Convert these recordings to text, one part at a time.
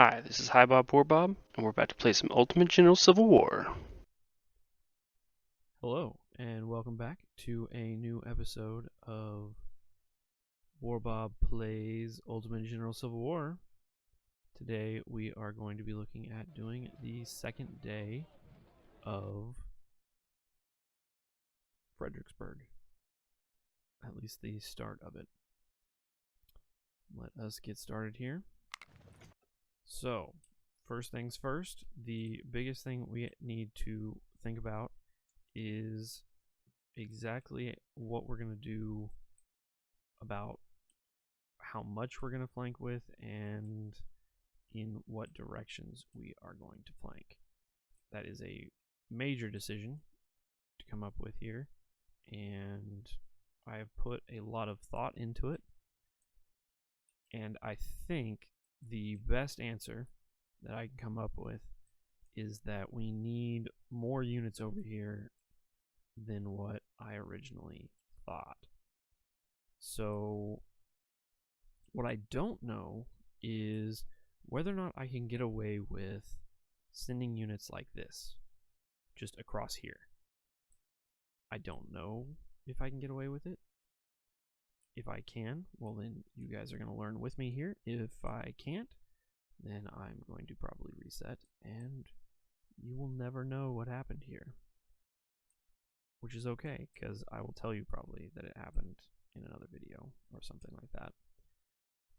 Hi, this is Hi Bob Poor Bob, and we're about to play some Ultimate General Civil War. Hello, and welcome back to a new episode of Warbob Plays Ultimate General Civil War. Today we are going to be looking at doing the second day of Fredericksberg. At least the start of it. Let us get started here. So, first things first, the biggest thing we need to think about is exactly what we're going to do about how much we're going to flank with and in what directions we are going to flank. That is a major decision to come up with here, and I have put a lot of thought into it, and I think the best answer that I can come up with is that we need more units over here than what I originally thought. So what I don't know is whether or not I can get away with sending units like this just across here. I don't know if I can get away with it. If I can, well then you guys are going to learn with me here. If I can't, then I'm going to probably reset and you will never know what happened here. Which is okay, because I will tell you probably that it happened in another video or something like that.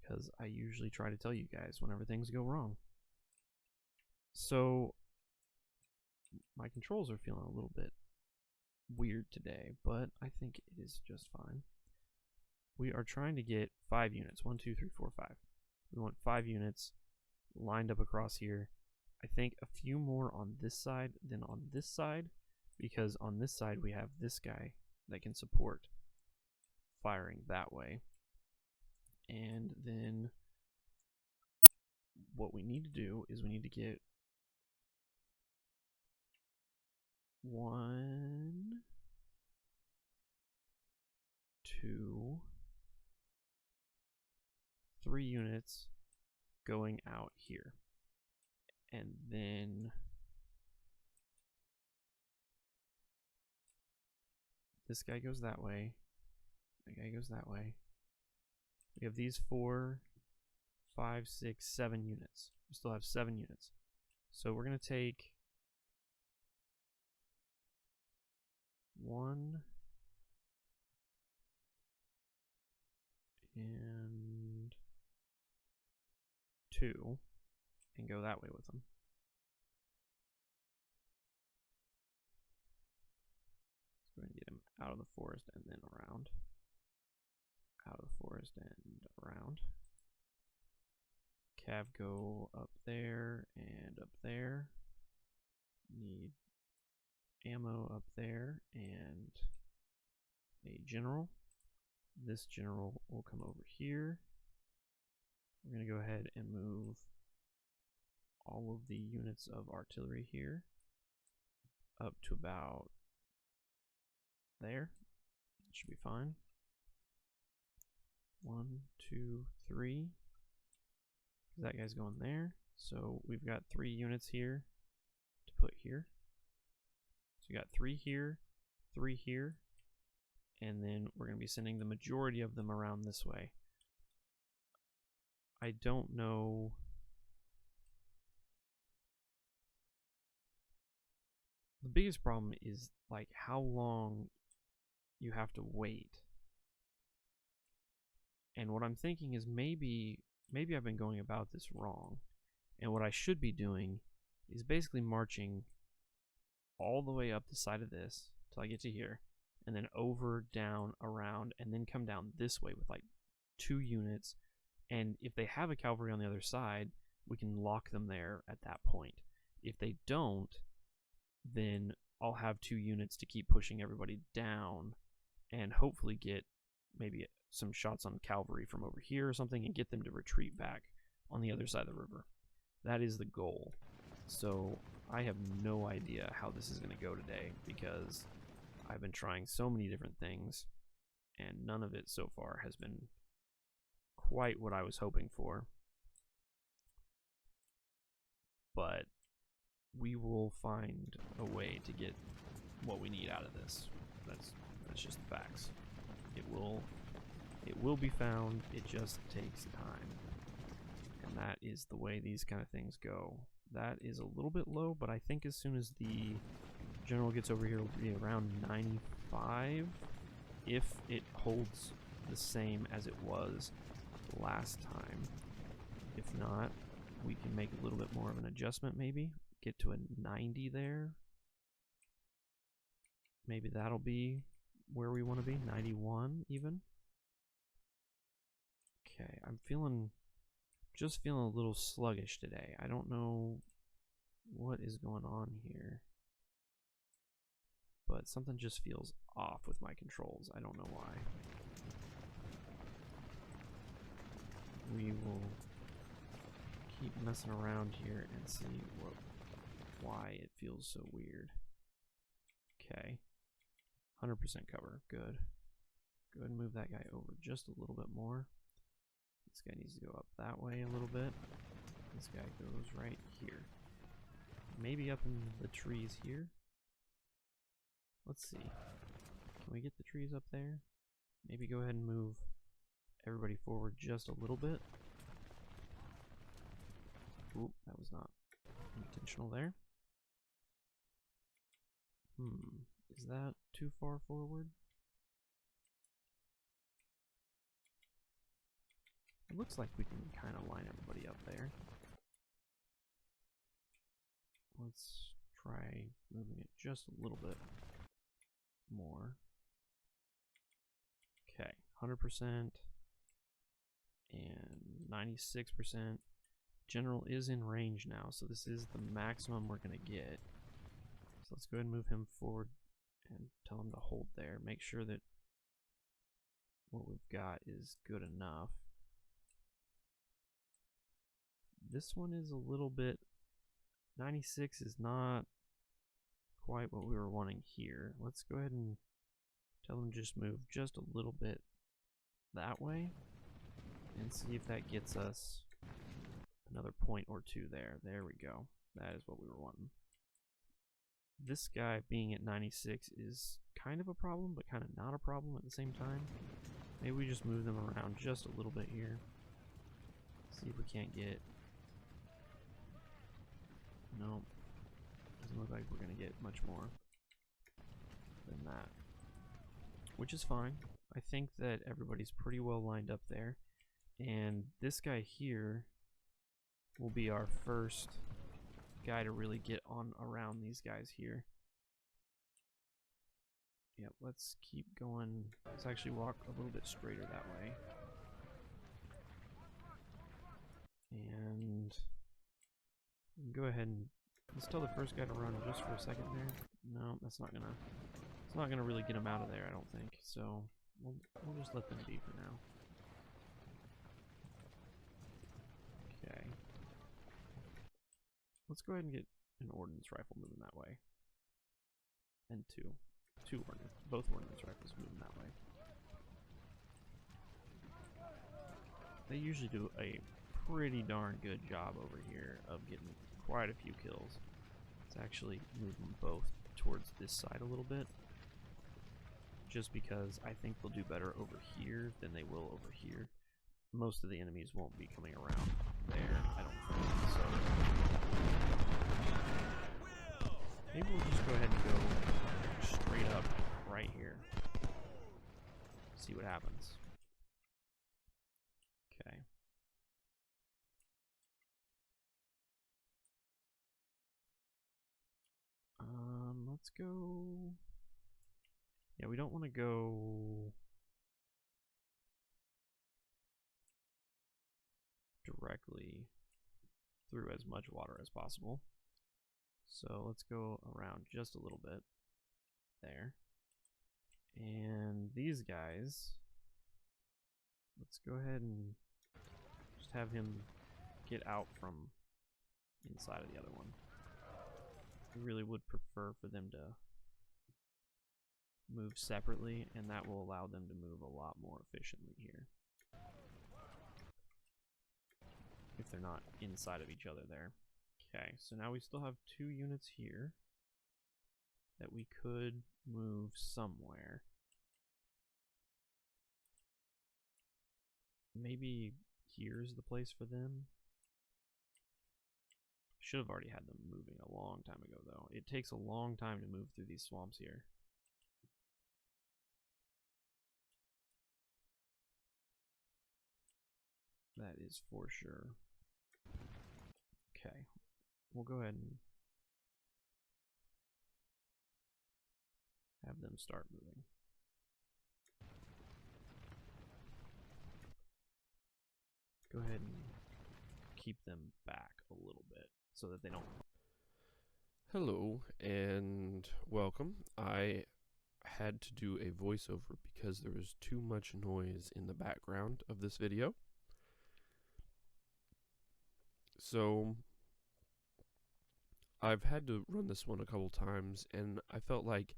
Because I usually try to tell you guys whenever things go wrong. So, my controls are feeling a little bit weird today, but I think it is just fine. We are trying to get 5 units. 1, 2, 3, 4, 5. We want 5 units lined up across here. I think a few more on this side than on this side, because on this side we have this guy that can support firing that way. And then what we need to do is we need to get 1, 2, 3 units going out here. And then this guy goes that way. That guy goes that way. We have these 4, 5, 6, 7 units. We still have 7 units. So we're going to take 1 and 2 and go that way with them. So we're going to get him out of the forest and then around. Out of the forest and around. Cav go up there and up there. Need ammo up there and a general. This general will come over here. We're going to go ahead and move all of the units of artillery here up to about there. It should be fine. 1, 2, 3. That guy's going there. So we've got 3 units here to put here. So we got 3 here, 3 here, and then we're going to be sending the majority of them around this way. I don't know. The biggest problem is like how long you have to wait. And what I'm thinking is maybe I've been going about this wrong. And what I should be doing is basically marching all the way up the side of this till I get to here, and then over, down, around, and then come down this way with like 2 units. And if they have a cavalry on the other side, we can lock them there at that point. If they don't, then I'll have 2 units to keep pushing everybody down and hopefully get maybe some shots on cavalry from over here or something and get them to retreat back on the other side of the river. That is the goal. So I have no idea how this is going to go today because I've been trying so many different things and none of it so far has been quite what I was hoping for. but we will find a way to get what we need out of this. That's just the facts. It will be found. It just takes time, and that is the way these kind of things go. That is a little bit low, but I think as soon as the general gets over here, it'll be around 95 if it holds the same as it was last time. If not, we can make a little bit more of an adjustment, maybe get to a 90 there. Maybe that'll be where we want to be, 91 even. Okay, I'm just feeling a little sluggish today. I don't know what is going on here, but something just feels off with my controls. I don't know why. We will keep messing around here and see why it feels so weird. Okay, 100% cover, good. Go ahead and move that guy over just a little bit more. This guy needs to go up that way a little bit. This guy goes right here. Maybe up in the trees here. Let's see. Can we get the trees up there? Maybe go ahead and move everybody forward just a little bit. Oop, that was not intentional there. Is that too far forward? It looks like we can kind of line everybody up there. Let's try moving it just a little bit more. Okay, 100% and 96%. General is in range now, so this is the maximum we're going to get. So let's go ahead and move him forward and tell him to hold there. Make sure that what we've got is good enough. This one is a little bit, 96 is not quite what we were wanting here. Let's go ahead and tell them to just move just a little bit that way and see if that gets us another point or two there. There we go. That is what we were wanting. This guy being at 96 is kind of a problem, but kind of not a problem at the same time. Maybe we just move them around just a little bit here. See if we can't get... No, doesn't look like we're going to get much more than that, which is fine. I think that everybody's pretty well lined up there, and this guy here will be our first guy to really get on around these guys here. Yep, let's keep going. Let's actually walk a little bit straighter that way. And go ahead and let's tell the first guy to run just for a second there. No, it's not gonna really get him out of there, I don't think. So we'll just let them be for now. Okay. Let's go ahead and get an ordnance rifle moving that way. And both ordnance rifles moving that way. They usually do a pretty darn good job over here of getting quite a few kills. Let's actually move them both towards this side a little bit, just because I think they'll do better over here than they will over here. Most of the enemies won't be coming around there, I don't think, so maybe we'll just go ahead and go straight up right here. See what happens. Okay. Let's go... Yeah, we don't want to go directly through as much water as possible. So let's go around just a little bit there. And these guys, let's go ahead and just have him get out from inside of the other one. I really would prefer for them to move separately, and that will allow them to move a lot more efficiently here. If they're not inside of each other there. Okay, so now we still have 2 units here that we could move somewhere. Maybe here's the place for them. Should have already had them moving a long time ago, though. It takes a long time to move through these swamps here. That is for sure. Okay, we'll go ahead and have them start moving. Go ahead and keep them back a little bit so that they don't. Hello and welcome. I had to do a voiceover because there was too much noise in the background of this video. So I've had to run this one a couple times, and I felt like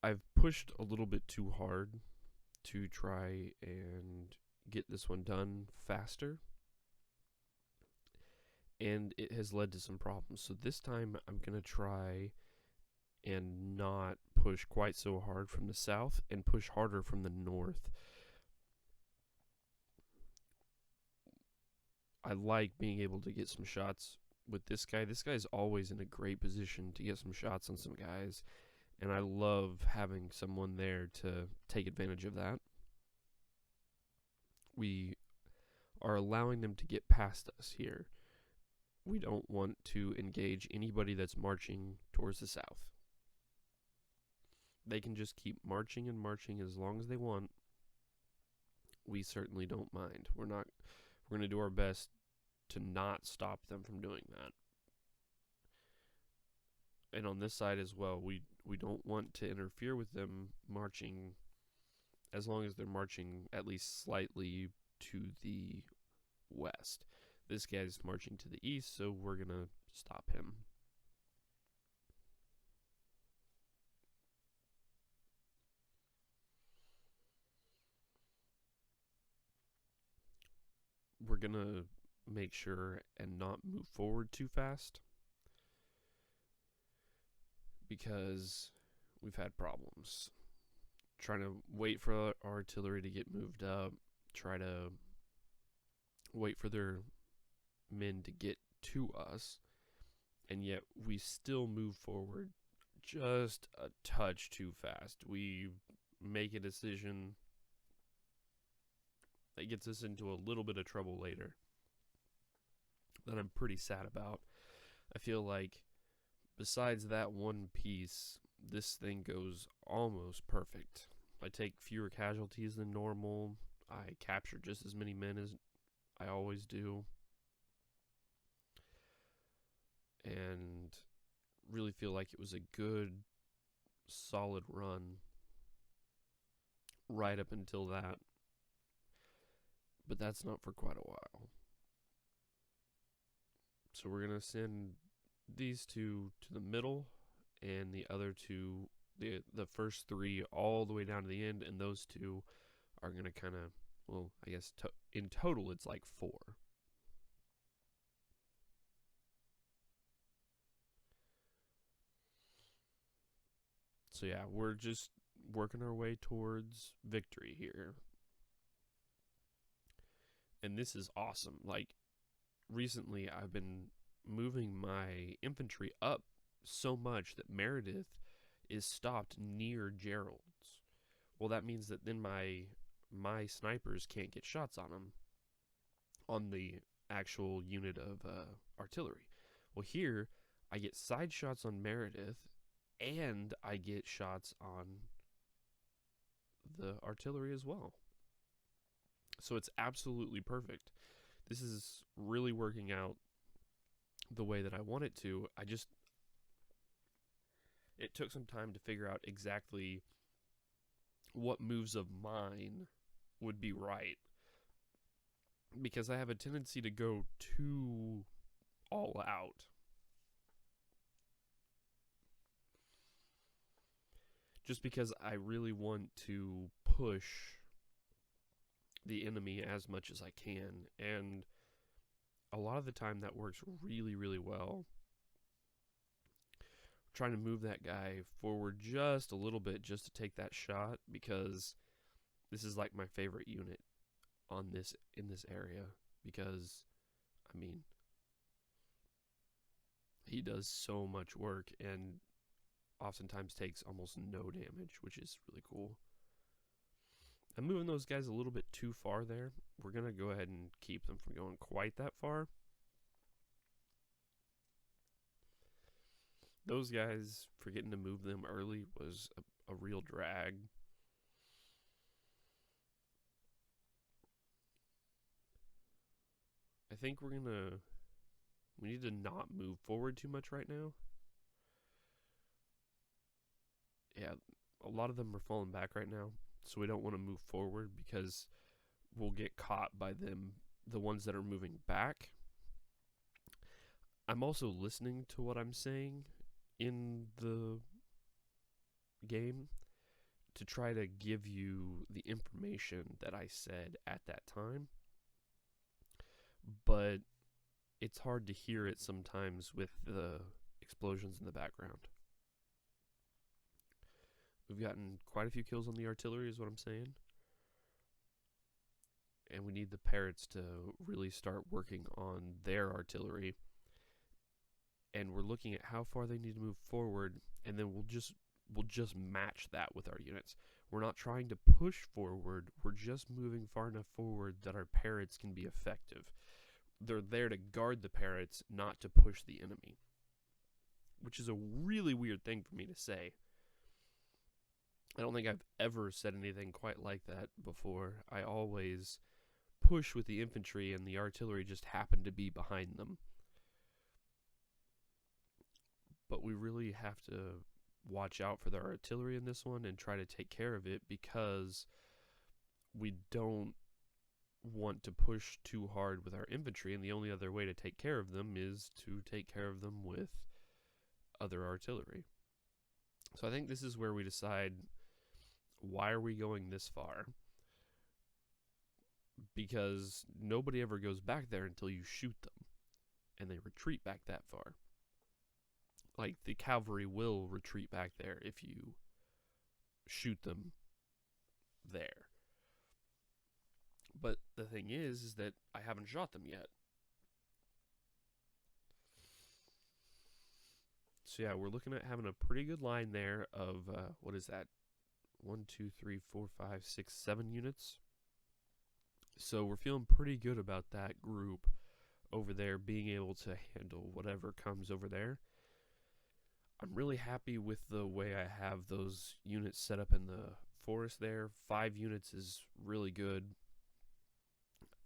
I've pushed a little bit too hard to try and get this one done faster, and it has led to some problems. So this time I'm going to try and not push quite so hard from the south and push harder from the north. I like being able to get some shots with this guy. This guy's always in a great position to get some shots on some guys, and I love having someone there to take advantage of that. We are allowing them to get past us here. We don't want to engage anybody that's marching towards the south. They can just keep marching and marching as long as they want. We certainly don't mind. We're going to do our best to not stop them from doing that. And on this side as well, we don't want to interfere with them marching as long as they're marching at least slightly to the west. This guy's marching to the east, so we're going to stop him. We're going to make sure and not move forward too fast, because we've had problems trying to wait for our artillery to get moved up, try to wait for their men to get to us, and yet we still move forward just a touch too fast. We make a decision that gets us into a little bit of trouble later that I'm pretty sad about. I feel like besides that one piece, this thing goes almost perfect. I take fewer casualties than normal. I capture just as many men as I always do. And really feel like it was a good, solid run right up until that. But that's not for quite a while. So we're going to send these two to the middle, and the other two, the first 3 all the way down to the end, and those 2 are going to kind of, well, I guess in total it's like 4. So yeah, we're just working our way towards victory here. And this is awesome. Like, recently I've been moving my infantry up so much that Meredith is stopped near Gerald's. Well, that means that then my snipers can't get shots on him, on the actual unit of artillery. Well, here I get side shots on Meredith, and I get shots on the artillery as well. So it's absolutely perfect. This is really working out the way that I want it to. It took some time to figure out exactly what moves of mine would be right, because I have a tendency to go too all out. Just because I really want to push the enemy as much as I can, and a lot of the time that works really, really well. Trying to move that guy forward just a little bit just to take that shot, because this is like my favorite unit on this in this area, because I mean, he does so much work and oftentimes takes almost no damage, which is really cool. I'm moving those guys a little bit too far there. We're going to go ahead and keep them from going quite that far. Those guys, forgetting to move them early was a real drag. I think we need to not move forward too much right now. Yeah, a lot of them are falling back right now, so we don't want to move forward because we'll get caught by them, the ones that are moving back. I'm also listening to what I'm saying in the game to try to give you the information that I said at that time, but it's hard to hear it sometimes with the explosions in the background. We've gotten quite a few kills on the artillery is what I'm saying, and we need the parrots to really start working on their artillery, and we're looking at how far they need to move forward, and then we'll just match that with our units. We're not trying to push forward, we're just moving far enough forward that our parrots can be effective. They're there to guard the parrots, not to push the enemy, which is a really weird thing for me to say. I don't think I've ever said anything quite like that before. I always push with the infantry and the artillery just happen to be behind them. But we really have to watch out for the artillery in this one and try to take care of it, because we don't want to push too hard with our infantry, and the only other way to take care of them is to take care of them with other artillery. So I think this is where we decide, why are we going this far? Because nobody ever goes back there until you shoot them, and they retreat back that far. Like, the cavalry will retreat back there if you shoot them there. But the thing is that I haven't shot them yet. So yeah, we're looking at having a pretty good line there of, what is that? 1, 2, 3, 4, 5, 6, 7 units. So we're feeling pretty good about that group over there being able to handle whatever comes over there. I'm really happy with the way I have those units set up in the forest there. 5 units is really good.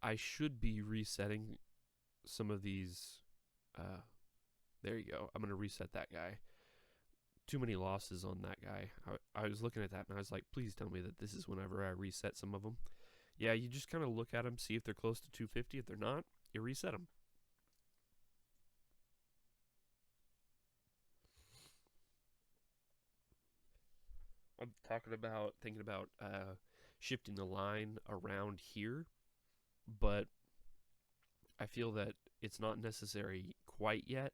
I should be resetting some of these. There you go. I'm going to reset that guy. Too many losses on that guy. I was looking at that and I was like, please tell me that this is whenever I reset some of them. Yeah, you just kind of look at them, see if they're close to 250. If they're not, you reset them. I'm thinking about shifting the line around here, but I feel that it's not necessary quite yet.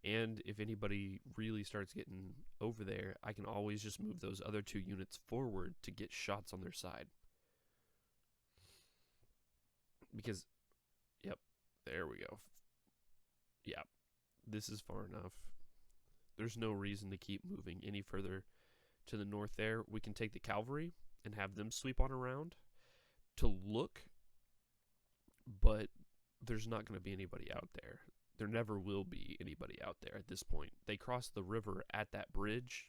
And if anybody really starts getting over there, I can always just move those other 2 units forward to get shots on their side. Because, yep, there we go. Yeah, this is far enough. There's no reason to keep moving any further to the north there. We can take the cavalry and have them sweep on around to look, but there's not going to be anybody out there. There never will be anybody out there at this point. They cross the river at that bridge,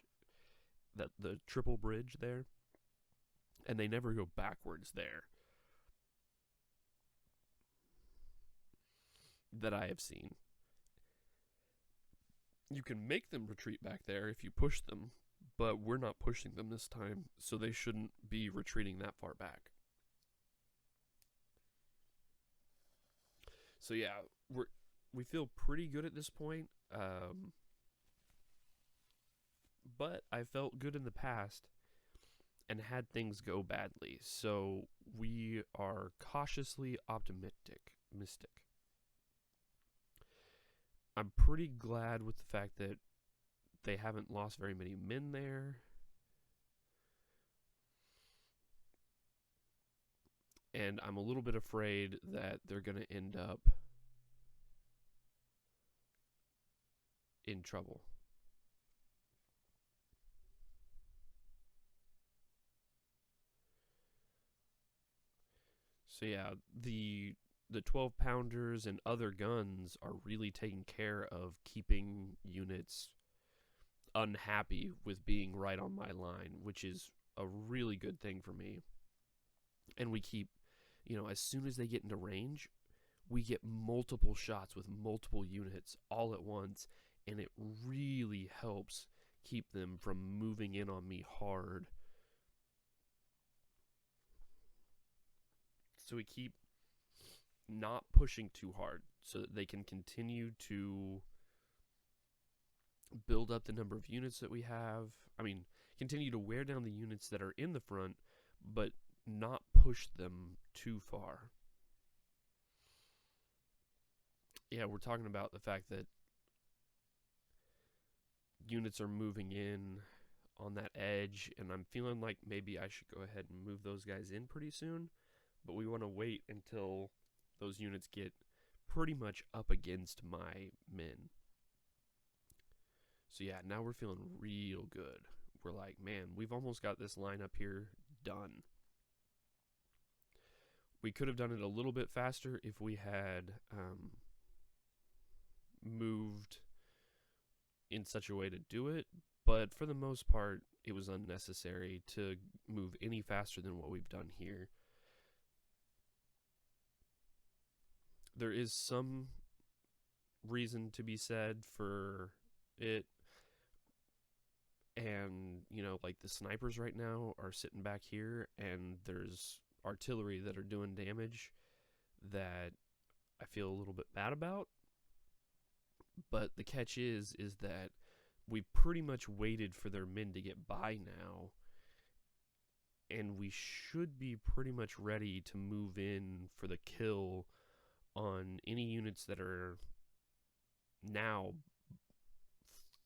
the triple bridge there, and they never go backwards there that I have seen. You can make them retreat back there if you push them, but we're not pushing them this time, so they shouldn't be retreating that far back. So yeah, we feel pretty good at this point, but I felt good in the past and had things go badly, so we are cautiously optimistic. I'm pretty glad with the fact that they haven't lost very many men there. And I'm a little bit afraid that they're going to end up in trouble. So yeah, the 12 pounders and other guns are really taking care of keeping units unhappy with being right on my line, which is a really good thing for me. And we keep, as soon as they get into range, we get multiple shots with multiple units all at once, and it really helps keep them from moving in on me hard. So we keep not pushing too hard so that they can continue to build up the number of units that we have. I mean, continue to wear down the units that are in the front, but not push them too far. Yeah, we're talking about the fact that units are moving in on that edge, and I'm feeling like maybe I should go ahead and move those guys in pretty soon, but we want to wait until those units get pretty much up against my men. So yeah, now we're feeling real good. We're like, man, we've almost got this line up here done. We could have done it a little bit faster if we had moved in such a way to do it, but for the most part, it was unnecessary to move any faster than what we've done here. There is some reason to be said for it, and like the snipers right now are sitting back here, and there's artillery that are doing damage that I feel a little bit bad about. But the catch is that we pretty much waited for their men to get by now, and we should be pretty much ready to move in for the kill on any units that are now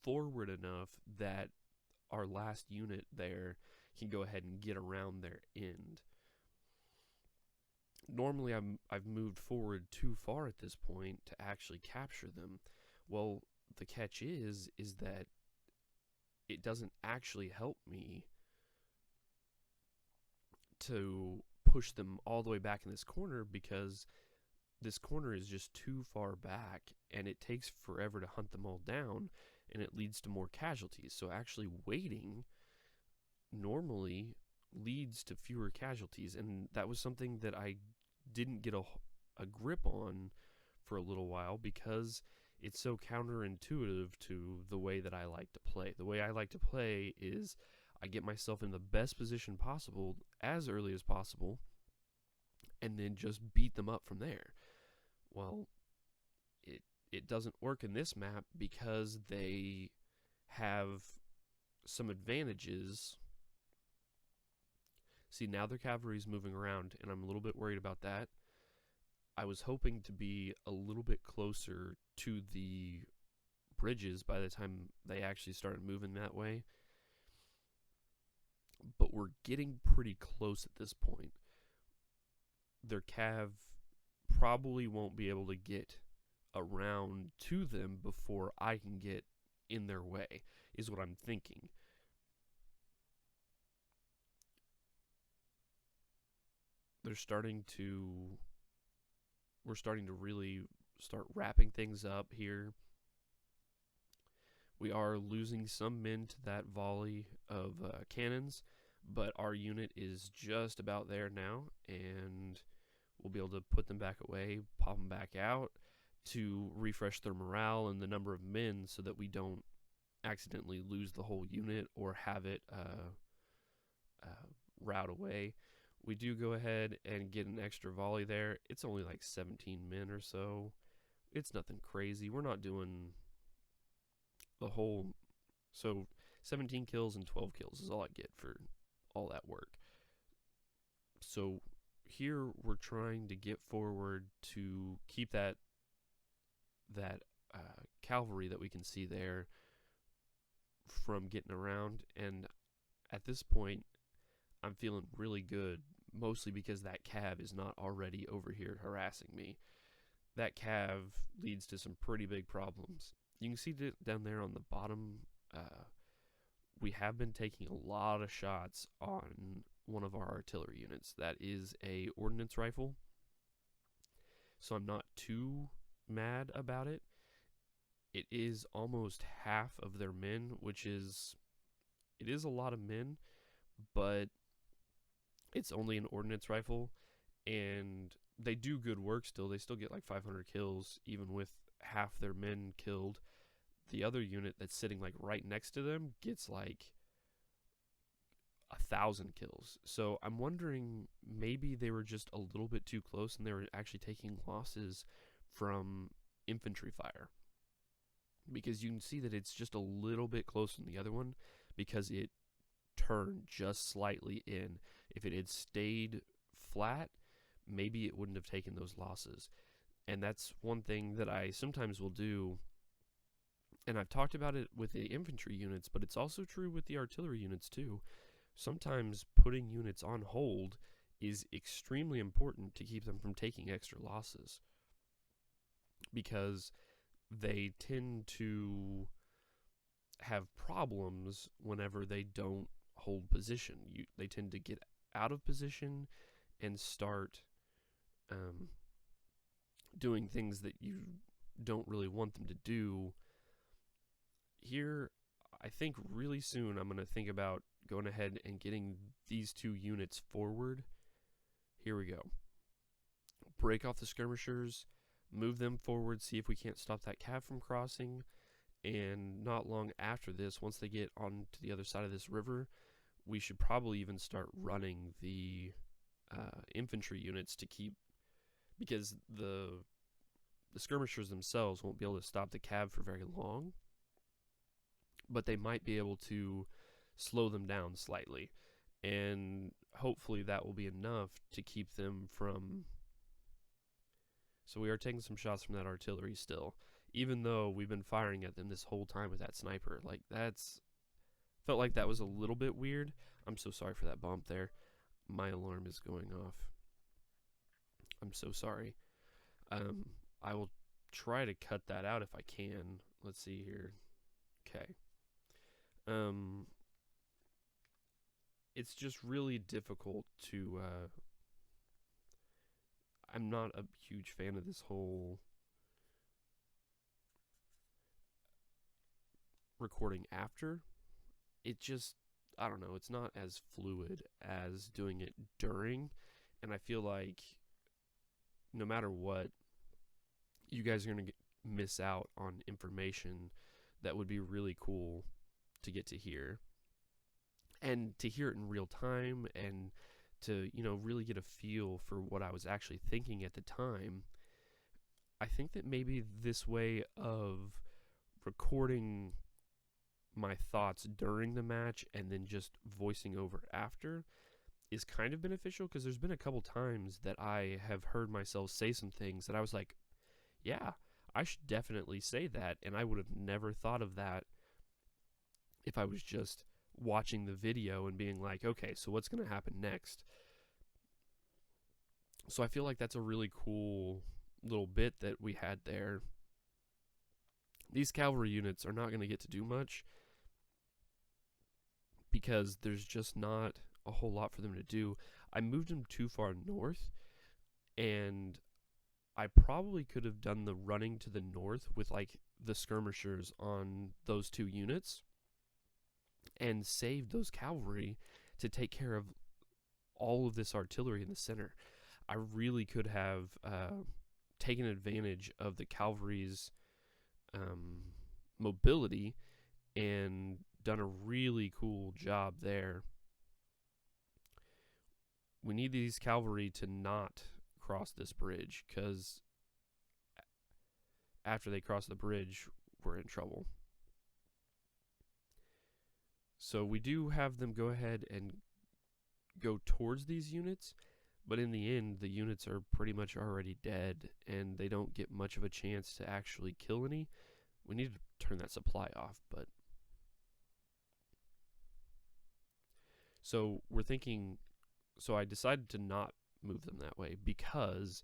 forward enough that our last unit there can go ahead and get around their end. Normally I've moved forward too far at this point to actually capture them. Well, the catch is that it doesn't actually help me to push them all the way back in this corner, because this corner is just too far back, and it takes forever to hunt them all down, and it leads to more casualties. So actually waiting normally leads to fewer casualties, and that was something that I didn't get a grip on for a little while, because it's so counterintuitive to the way that I like to play. The way I like to play is I get myself in the best position possible as early as possible, and then just beat them up from there. Well, it doesn't work in this map because they have some advantages. See, now their cavalry is moving around, and I'm a little bit worried about that. I was hoping to be a little bit closer to the bridges by the time they actually started moving that way, but we're getting pretty close at this point. Their cav probably won't be able to get around to them before I can get in their way, is what I'm thinking. We're starting to really start wrapping things up here. We are losing some men to that volley of cannons, but our unit is just about there now, and we'll be able to put them back away, pop them back out to refresh their morale and the number of men, so that we don't accidentally lose the whole unit or have it rout away. We do go ahead and get an extra volley there. It's only like 17 men or so. It's nothing crazy. We're not doing the whole... So 17 kills and 12 kills is all I get for all that work. So here we're trying to get forward to keep that cavalry that we can see there from getting around. And at this point, I'm feeling really good, mostly because that cav is not already over here harassing me. That cav leads to some pretty big problems. You can see down there on the bottom, we have been taking a lot of shots on one of our artillery units. That is a ordnance rifle, so I'm not too mad about it. It is almost half of their men, which is, it is a lot of men, but it's only an ordnance rifle, and they do good work still. They still get like 500 kills, even with half their men killed. The other unit that's sitting like right next to them gets like 1,000 kills. So I'm wondering, maybe they were just a little bit too close and they were actually taking losses from infantry fire, because you can see that it's just a little bit closer than the other one because it turned just slightly in. If it had stayed flat, maybe it wouldn't have taken those losses. And that's one thing that I sometimes will do, and I've talked about it with the infantry units, but it's also true with the artillery units too. Sometimes putting units on hold is extremely important to keep them from taking extra losses, because they tend to have problems whenever they don't hold position. They tend to get out of position and start doing things that you don't really want them to do. Here, I think really soon I'm going to think about going ahead and getting these two units forward. Here we go. Break off the skirmishers, move them forward, see if we can't stop that cav from crossing. And not long after this, once they get on to the other side of this river, we should probably even start running the infantry units to keep, because the skirmishers themselves won't be able to stop the cav for very long, but they might be able to slow them down slightly, and hopefully that will be enough to keep them from. So we are taking some shots from that artillery still, even though we've been firing at them this whole time with that sniper. Like, that's felt like that was a little bit weird. I'm so sorry for that bump there. My alarm is going off. I'm so sorry. I will try to cut that out if I can. Let's see here. Okay. It's just really difficult to, I'm not a huge fan of this whole recording after. It just, I don't know, it's not as fluid as doing it during, and I feel like no matter what, you guys are going to miss out on information that would be really cool to get to hear, and to hear it in real time, and to, you know, really get a feel for what I was actually thinking at the time. I think that maybe this way of recording my thoughts during the match and then just voicing over after is kind of beneficial, because there's been a couple times that I have heard myself say some things that I was like, yeah, I should definitely say that, and I would have never thought of that if I was just watching the video and being like, okay, so what's going to happen next? So I feel like that's a really cool little bit that we had there. These cavalry units are not going to get to do much because there's just not a whole lot for them to do. I moved them too far north, and I probably could have done the running to the north with like the skirmishers on those two units and saved those cavalry to take care of all of this artillery in the center. I really could have taken advantage of the cavalry's mobility and done a really cool job there. We need these cavalry to not cross this bridge, because after they cross the bridge, we're in trouble. So we do have them go ahead and go towards these units, but in the end, the units are pretty much already dead, and they don't get much of a chance to actually kill any. We need to turn that supply off, but... So we're thinking... So I decided to not move them that way because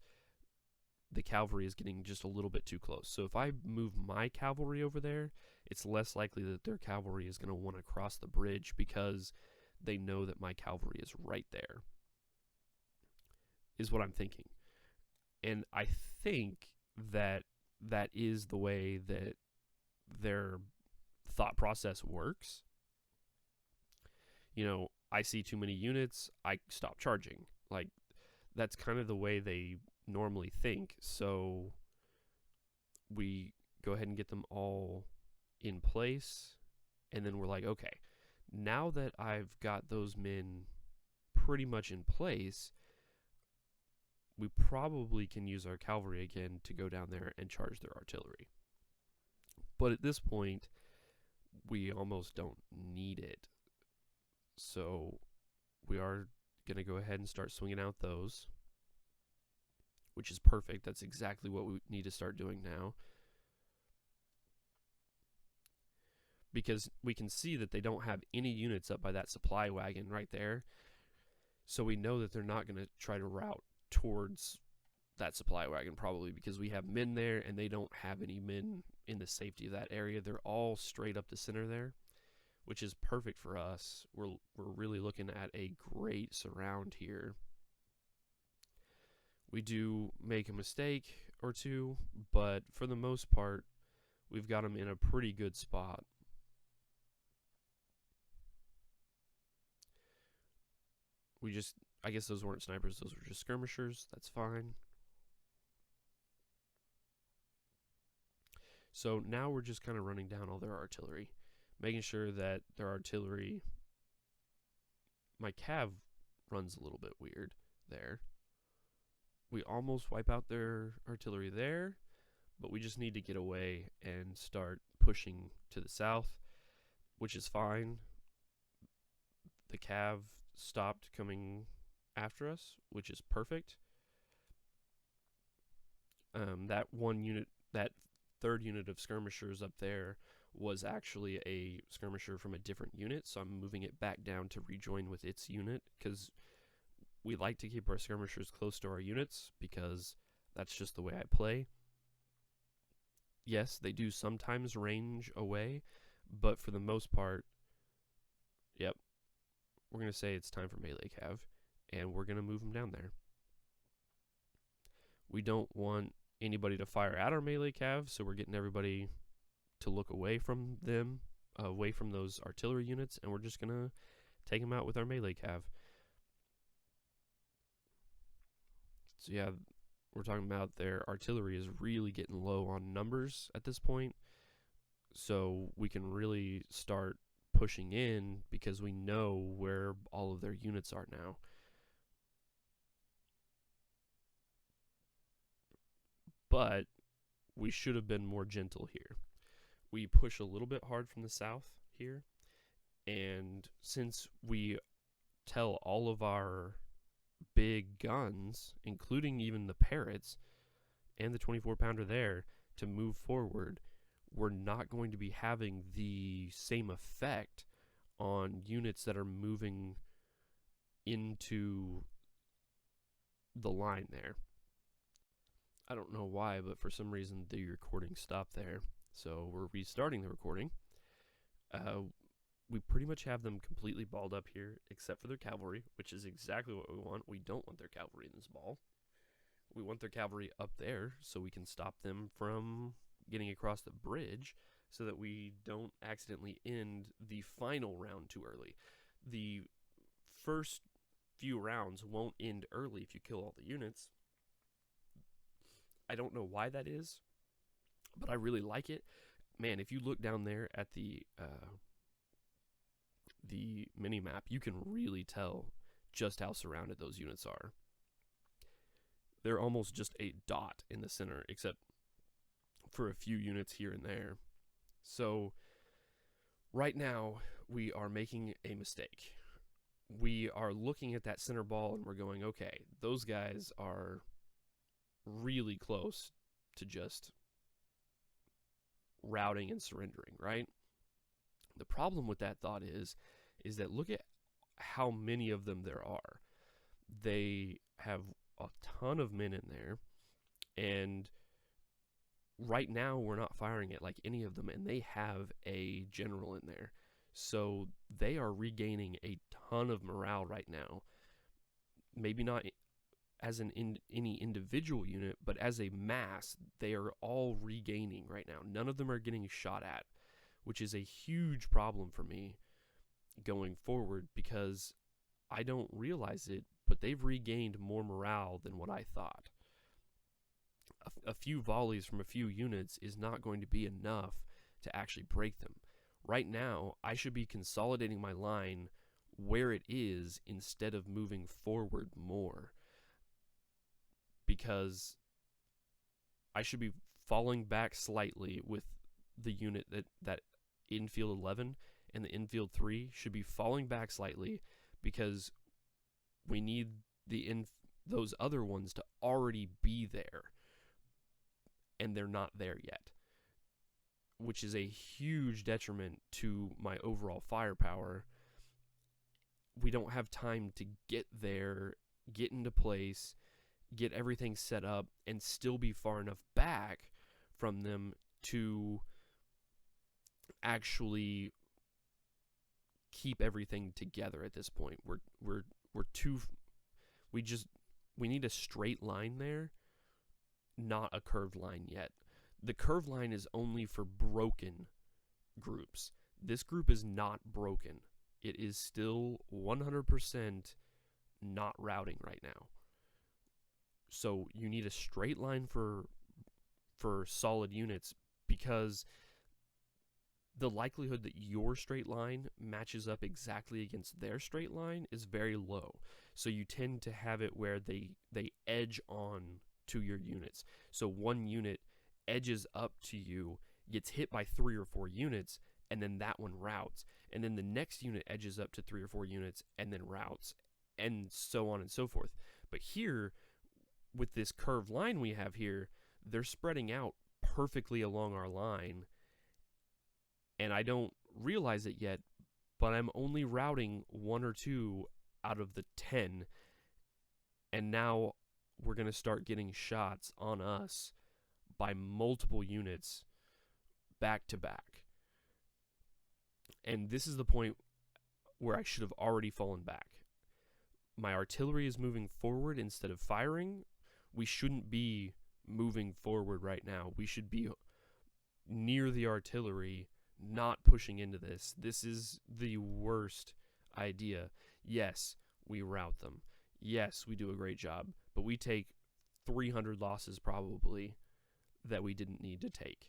the cavalry is getting just a little bit too close. So if I move my cavalry over there, it's less likely that their cavalry is going to want to cross the bridge because they know that my cavalry is right there, is what I'm thinking. And I think that that is the way that their thought process works. You know, I see too many units, I stop charging. Like, that's kind of the way they normally think. So we go ahead and get them all in place, and then we're like, okay, now that I've got those men pretty much in place, we probably can use our cavalry again to go down there and charge their artillery. But at this point, we almost don't need it. So we are going to go ahead and start swinging out those, which is perfect. That's exactly what we need to start doing now. Because we can see that they don't have any units up by that supply wagon right there. So we know that they're not going to try to route towards that supply wagon, probably because we have men there and they don't have any men in the safety of that area. They're all straight up the center there, which is perfect for us. We're really looking at a great surround here. We do make a mistake or two, but for the most part, we've got them in a pretty good spot. I guess those weren't snipers, those were just skirmishers. That's fine. So now we're just kind of running down all their artillery, making sure that their artillery... My cav runs a little bit weird there. We almost wipe out their artillery there, but we just need to get away and start pushing to the south, which is fine. The cav stopped coming after us, which is perfect. That one unit, that third unit of skirmishers up there was actually a skirmisher from a different unit, so I'm moving it back down to rejoin with its unit, because we like to keep our skirmishers close to our units, because that's just the way I play. Yes, they do sometimes range away, but for the most part, yep, we're going to say it's time for melee cav, and we're going to move them down there. We don't want anybody to fire at our melee cav, so we're getting everybody to look away from them, away from those artillery units, and we're just going to take them out with our melee cav. So yeah, we're talking about their artillery is really getting low on numbers at this point, so we can really start pushing in because we know where all of their units are now. But we should have been more gentle here. We push a little bit hard from the south here, and since we tell all of our big guns, including even the Parrots and the 24-pounder there, to move forward, we're not going to be having the same effect on units that are moving into the line there. I don't know why, but for some reason the recording stopped there. So we're restarting the recording. We pretty much have them completely balled up here, except for their cavalry, which is exactly what we want. We don't want their cavalry in this ball. We want their cavalry up there so we can stop them from getting across the bridge so that we don't accidentally end the final round too early. The first few rounds won't end early if you kill all the units. I don't know why that is, but I really like it. Man, if you look down there at the mini-map, you can really tell just how surrounded those units are. They're almost just a dot in the center, except for a few units here and there. So right now, we are making a mistake. We are looking at that center ball and we're going, okay, those guys are really close to just routing and surrendering, right? The problem with that thought is that look at how many of them there are. They have a ton of men in there, and right now we're not firing at like any of them, and they have a general in there. So they are regaining a ton of morale right now. Maybe not as any individual unit, but as a mass, they are all regaining right now. None of them are getting shot at, which is a huge problem for me going forward, because I don't realize it, but they've regained more morale than what I thought. A few volleys from a few units is not going to be enough to actually break them. Right now, I should be consolidating my line where it is instead of moving forward more, because I should be falling back slightly with the unit that infield 11 and the infield 3 should be falling back slightly, because we need those other ones to already be there, and they're not there yet, which is a huge detriment to my overall firepower. We don't have time to get there, get into place, get everything set up, and still be far enough back from them to actually keep everything together at this point. We need a straight line there, not a curved line yet. The curved line is only for broken groups. This group is not broken. It is still 100% not routing right now. So you need a straight line for solid units, because the likelihood that your straight line matches up exactly against their straight line is very low. So you tend to have it where they edge on to your units. So one unit edges up to you, gets hit by 3 or 4 units, and then that one routes. And then the next unit edges up to 3 or 4 units and then routes, and so on and so forth. But here, with this curved line we have here, they're spreading out perfectly along our line, and I don't realize it yet, but I'm only routing 1 or 2 out of the 10, and now we're going to start getting shots on us by multiple units back to back. And this is the point where I should have already fallen back. My artillery is moving forward instead of firing. We shouldn't be moving forward right now. We should be near the artillery, not pushing into this. This is the worst idea. Yes, we rout them. Yes, we do a great job, but we take 300 losses probably that we didn't need to take.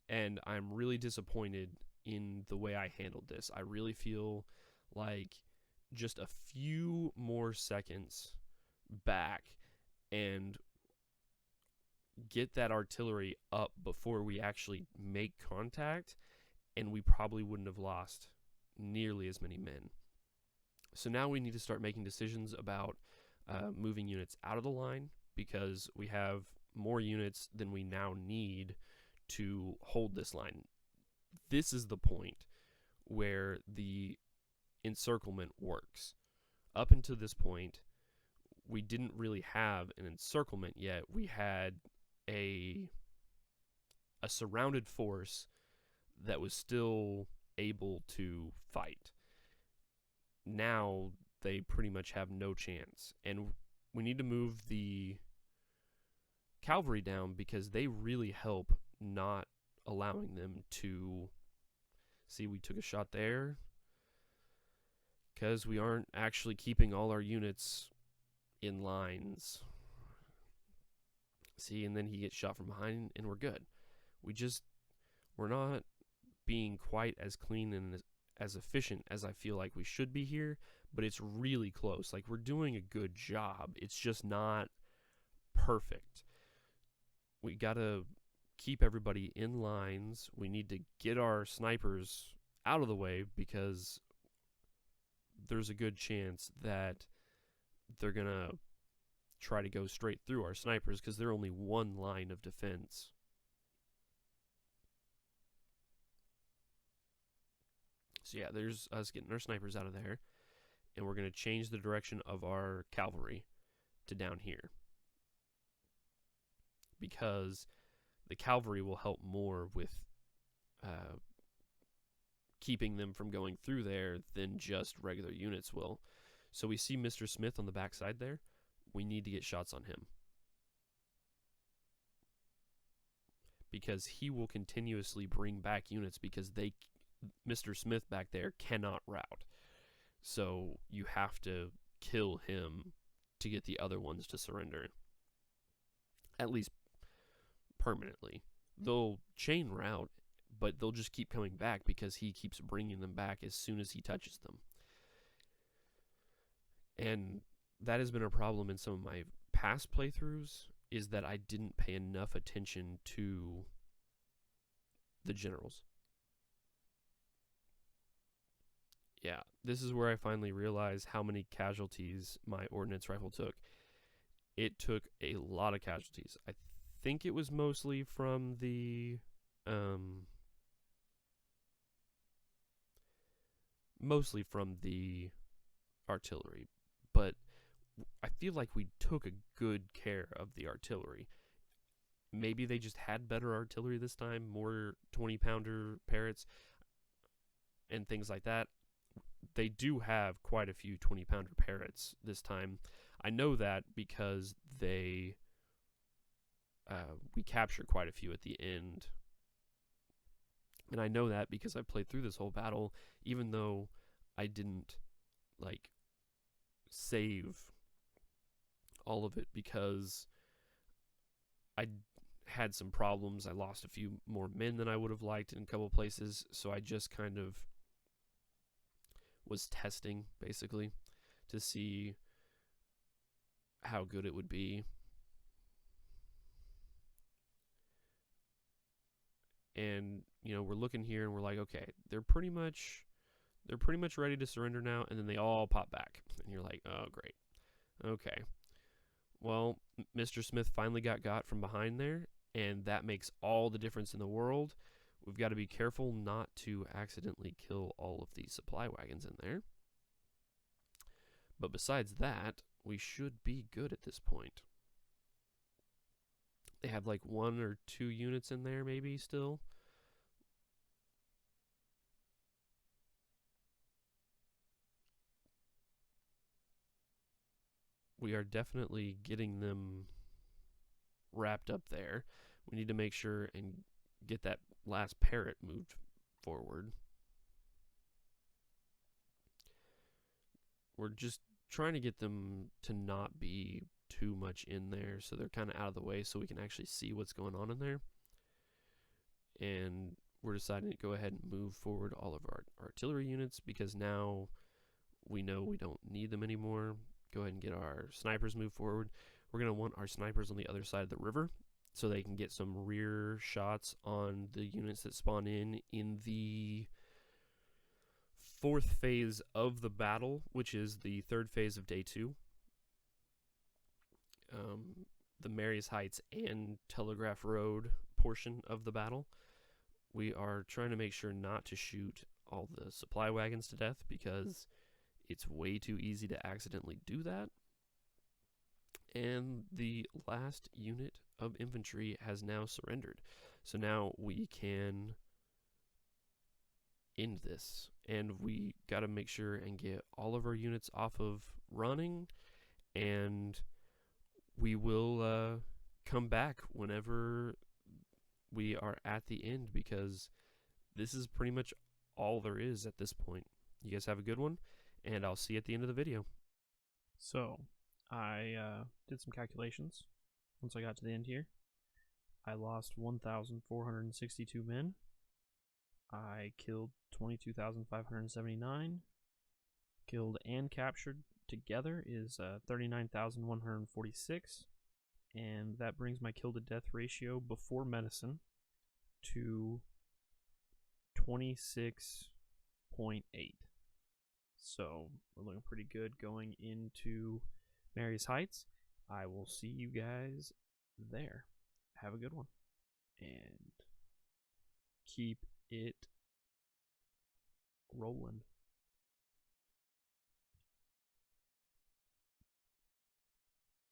And I'm really disappointed in the way I handled this. I really feel like just a few more seconds back and get that artillery up before we actually make contact, and we probably wouldn't have lost nearly as many men. So now we need to start making decisions about moving units out of the line, because we have more units than we now need to hold this line. This is the point where the encirclement works. Up until this point, we didn't really have an encirclement yet. We had a surrounded force that was still able to fight. Now they pretty much have no chance, and we need to move the cavalry down, because they really help not allowing them to see. We took a shot there because we aren't actually keeping all our units in lines. See, and then he gets shot from behind, and we're good. We're not being quite as clean and as efficient as I feel like we should be here, but it's really close. Like, we're doing a good job. It's just not perfect. We gotta keep everybody in lines. We need to get our snipers out of the way, because there's a good chance that they're gonna try to go straight through our snipers, because they're only one line of defense So yeah, there's us getting our snipers out of there, and we're going to change the direction of our cavalry to down here, because the cavalry will help more with keeping them from going through there than just regular units will. So we see Mr. Smith on the backside there. We need to get shots on him, because he will continuously bring back units, because Mr. Smith back there cannot route. So you have to kill him to get the other ones to surrender, at least permanently. They'll chain route, but they'll just keep coming back because he keeps bringing them back as soon as he touches them. And that has been a problem in some of my past playthroughs, is that I didn't pay enough attention to the generals. Yeah, this is where I finally realized how many casualties my ordnance rifle took. It took a lot of casualties. I think it was mostly from the artillery, but I feel like we took a good care of the artillery. Maybe they just had better artillery this time, more 20-pounder Parrots and things like that. They do have quite a few 20-pounder Parrots this time. I know that because we captured quite a few at the end. And I know that because I played through this whole battle, even though I didn't save all of it, because I had some problems. I lost a few more men than I would have liked in a couple places, so I just kind of was testing, basically, to see how good it would be. And we're looking here and we're like, okay, they're pretty much ready to surrender now, and then they all pop back, and you're like, oh great, okay. Well, Mr. Smith finally got from behind there, and that makes all the difference in the world. We've got to be careful not to accidentally kill all of these supply wagons in there. But besides that, we should be good at this point. They have like 1 or 2 units in there maybe still. We are definitely getting them wrapped up there. We need to make sure and get that last Parrot moved forward. We're just trying to get them to not be too much in there, so they're kind of out of the way, so we can actually see what's going on in there. And we're deciding to go ahead and move forward all of our artillery units, because now we know we don't need them anymore. Go ahead and get our snipers moved forward. We're going to want our snipers on the other side of the river, so they can get some rear shots on the units that spawn in the 4th phase of the battle, which is the 3rd phase of day 2. The Mary's Heights and Telegraph Road portion of the battle. We are trying to make sure not to shoot all the supply wagons to death, because it's way too easy to accidentally do that. And the last unit of infantry has now surrendered. So now we can end this. And we got to make sure and get all of our units off of running. And we will come back whenever we are at the end, because this is pretty much all there is at this point. You guys have a good one, and I'll see you at the end of the video. So, I did some calculations once I got to the end here. I lost 1,462 men. I killed 22,579. Killed and captured together is 39,146. And that brings my kill to death ratio before medicine to 26.8. So we're looking pretty good going into Mary's Heights. I will see you guys there. Have a good one. And keep it rolling.